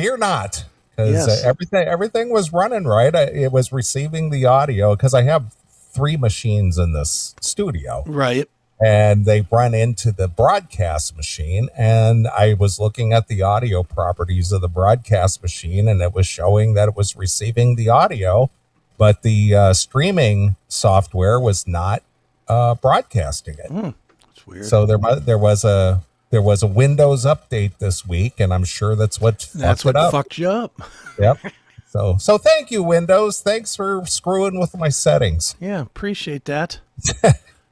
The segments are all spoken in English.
fear not, because Yes. everything was running right. It was receiving the audio because I have three machines in this studio, Right. and they run into the broadcast machine. And I was looking at the audio properties of the broadcast machine, and it was showing that it was receiving the audio, but the streaming software was not broadcasting it. That's weird. So there was a Windows update this week, and I'm sure that's what That's fucked what it up. fucked you up. Yep. So thank you, Windows. Thanks for screwing with my settings. Yeah, appreciate that.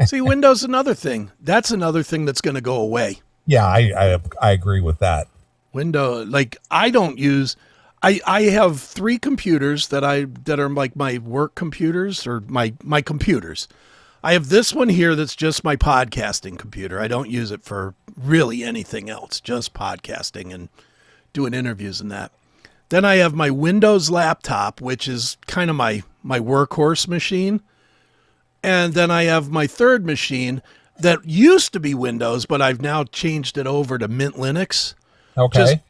See, Windows another thing. That's another thing that's going to go away. Yeah, I agree with that. Window, like I don't use. I have three computers that are like my work computers or my computers. I have this one here that's just my podcasting computer. I don't use it for really anything else, just podcasting and doing interviews and that. Then I have my Windows laptop, which is kind of my workhorse machine. And then I have my third machine that used to be Windows, but I've now changed it over to Mint Linux. Okay.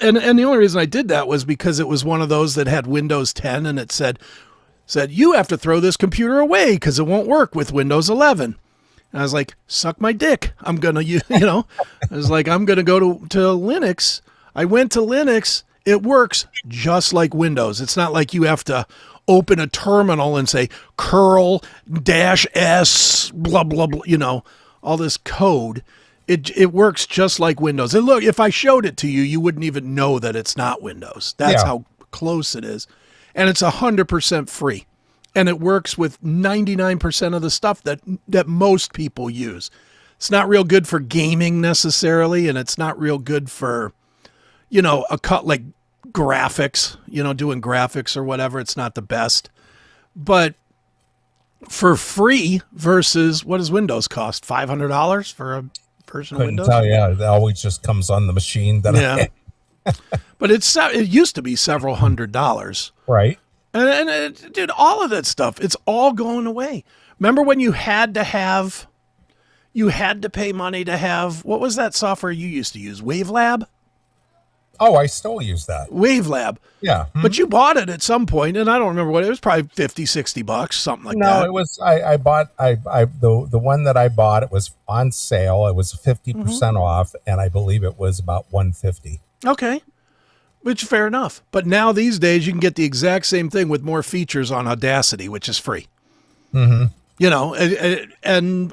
And the only reason I did that was because it was one of those that had Windows 10 and it said you have to throw this computer away because it won't work with Windows 11. And I was like, suck my dick. I'm going to, I was like, I'm going to go to Linux. I went to Linux. It works just like Windows. It's not like you have to open a terminal and say curl -s, blah, blah, blah, all this code. It works just like Windows. And look, if I showed it to you, you wouldn't even know that it's not Windows. That's how close it is. And it's 100% free. And it works with 99% of the stuff that most people use. It's not real good for gaming necessarily, and it's not real good for, like graphics, doing graphics or whatever. It's not the best. But for free versus what does Windows cost? $500 for a version of Couldn't Windows? tell you. It always just comes on the machine that Yeah. But it used to be several $100s. Right. And dude, all of that stuff, it's all going away. Remember when you had to pay money to have, what was that software you used to use? WaveLab? Oh, I still use that. WaveLab. Yeah. But you bought it at some point, and I don't remember what it was, probably $50-$60, something like that. No, it was, I bought, the one that I bought, it was on sale. It was 50% off, and I believe it was about $150. Okay. Which fair enough. But now these days you can get the exact same thing with more features on Audacity, which is free. Mm-hmm.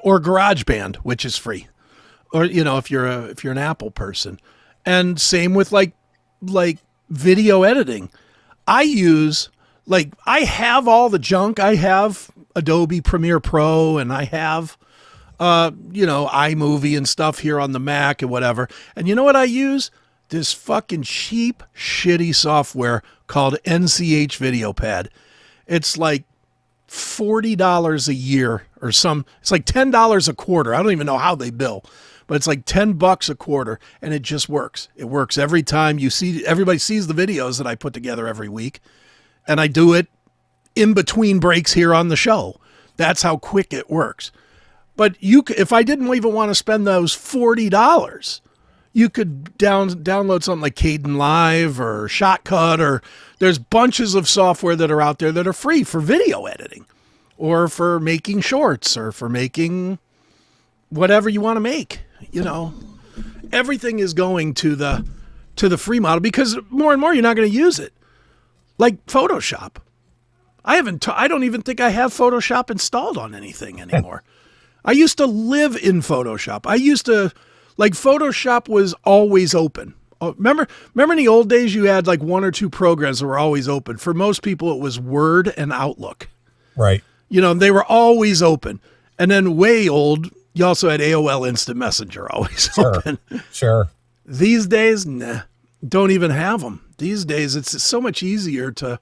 Or GarageBand, which is free. Or if you're an Apple person. And same with like video editing. I have all the junk. I have Adobe Premiere Pro and I have iMovie and stuff here on the Mac and whatever. And you know what I use? This fucking cheap, shitty software called NCH VideoPad. It's like $40 a year or it's like $10 a quarter. I don't even know how they bill, but it's like $10 a quarter and it just works. It works every time everybody sees the videos that I put together every week, and I do it in between breaks here on the show. That's how quick it works. But if I didn't even want to spend those $40, you could download something like Caden Live or Shotcut, or there's bunches of software that are out there that are free for video editing or for making shorts or for making whatever you want to make. Everything is going to the free model because more and more you're not going to use it. Like Photoshop. I don't even think I have Photoshop installed on anything anymore. I used to live in Photoshop. Photoshop was always open. Remember in the old days you had like one or two programs that were always open. For most people it was Word and Outlook. Right. They were always open. And then way old, you also had AOL Instant Messenger always open. Sure. These days, nah, don't even have them. These days it's so much easier to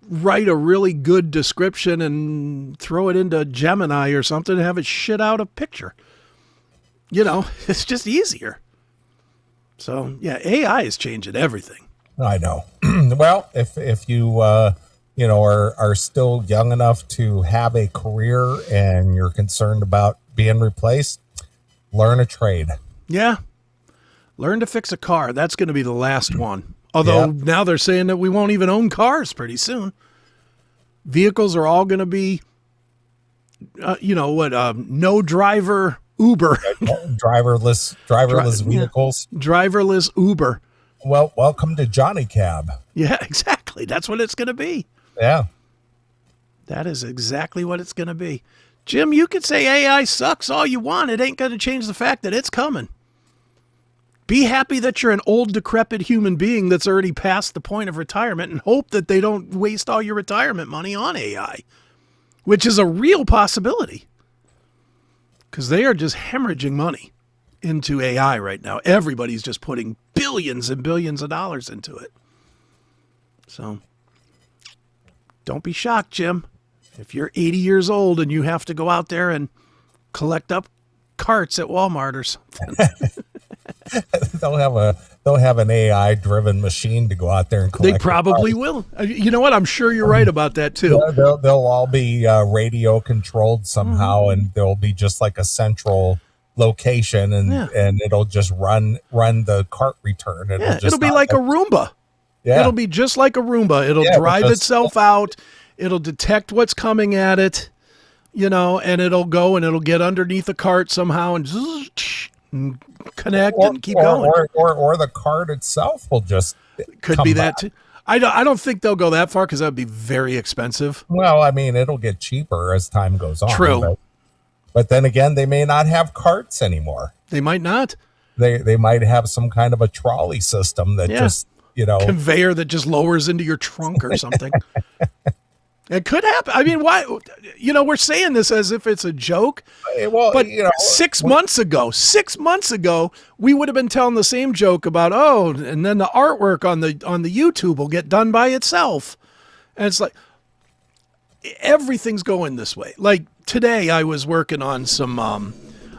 write a really good description and throw it into Gemini or something and have it shit out a picture. It's just easier. So, yeah, AI is changing everything. I know. Well, if you, are still young enough to have a career and you're concerned about being replaced, learn a trade. Yeah. Learn to fix a car. That's going to be the last one. Although Yep. now they're saying that we won't even own cars pretty soon. Vehicles are all going to be, no driver Uber, driverless vehicles. driverless Uber. Well, welcome to Johnny Cab. Yeah, exactly. That's what it's going to be. Yeah. That is exactly what it's going to be. Jim, you could say AI sucks all you want. It ain't going to change the fact that it's coming. Be happy that you're an old, decrepit human being that's already past the point of retirement and hope that they don't waste all your retirement money on AI, which is a real possibility because they are just hemorrhaging money into AI right now. Everybody's just putting billions and billions of dollars into it. So don't be shocked, Jim. If you're 80 years old and you have to go out there and collect up carts at Walmart or something. They'll have an AI driven machine to go out there and collect. They probably will. You know what? I'm sure you're right about that too. They'll all be radio controlled somehow, and there'll be just like a central location, and it'll just run the cart return. It'll be like a Roomba. Yeah. It'll be just like a Roomba. It'll drive itself out. It'll detect what's coming at it, and it'll go and it'll get underneath the cart somehow and connect and keep going. Or the cart itself will just could be that too. I don't think they'll go that far because that would be very expensive. Well, I mean, it'll get cheaper as time goes on. True. But then again, they may not have carts anymore. They might not. They might have some kind of a trolley system that just, conveyor that just lowers into your trunk or something. It could happen. I mean, why? We're saying this as if it's a joke. Well, but 6 months ago, we would have been telling the same joke about, and then the artwork on the YouTube will get done by itself. And it's like everything's going this way. Like today I was working on some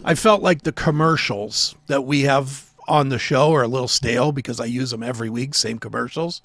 I felt like the commercials that we have on the show are a little stale because I use them every week, same commercials.